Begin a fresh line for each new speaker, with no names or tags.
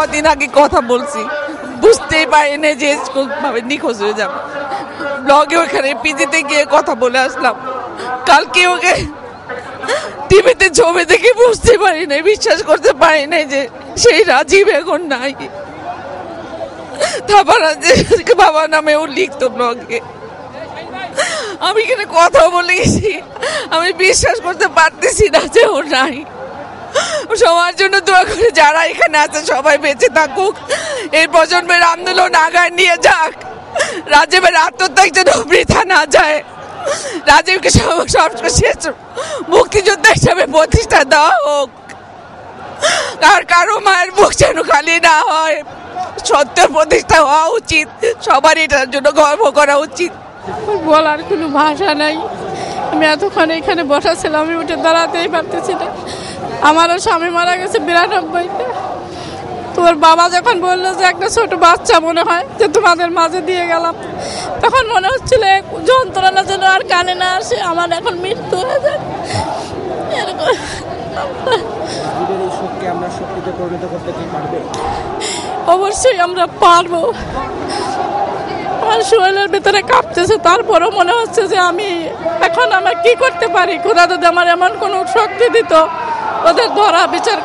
কদিন আগে কথা বলছি, বুঝতেই পারিনি যে ভাবে নিখোঁজ হয়ে যাবে। ব্লগে ওখানে পিজিতে গিয়ে কথা বলে আসলাম, কালকে ওকে টিভিতে ছবি দেখে বুঝতে পারি নাই, বিশ্বাস করতে পারি নাই যে সেই রাজীব এখন নাই। তারপর বাবা নামে ও লিখতো ব্লগে, আমি এখানে কথা বলে গেছি, আমি বিশ্বাস করতে পারতেছি না যে ও নাই। সবার জন্য দোয়া করে, যারা এখানে আছে সবাই বেঁচে থাকুক, এই প্রজন্মের আন্দোলন আগায় নিয়ে যাক, রাজীবের আত্মত্যাগ যেন বৃথা না যায়, রাজীবকে সবশেষ মুক্তিযোদ্ধা হিসাবে প্রতিষ্ঠা দেওয়া হোক, আর কারো মায়ের মুখ যেন খালি না হয়, সত্যের প্রতিষ্ঠা হওয়া উচিত, সবার এটার জন্য গর্ব করা উচিত।
বলার কোনো ভাষা নাই। আমি এতক্ষণ এখানে বসা ছিলাম, আমি উঠে দাঁড়াতেই পারতেছি না। আমারও স্বামী মারা গেছে 92-তে। তোর বাবা যখন বললো যে একটা ছোট বাচ্চা মনে হয় যে তোমাদের মাঝে দিয়ে গেলাম, তখন মনে হচ্ছিল যন্ত্রণা যেন আর কানে না আসে, আমার এখন মৃত্যু হয়ে যায়। অবশ্যই আমরা পারবো। আমার শরীরের ভিতরে কাঁপতেছে, তারপরও মনে হচ্ছে যে আমি এখন কি করতে পারি। খোদা যদি আমার এমন কোনো শক্তি দিত, ওদের ধরা বিচার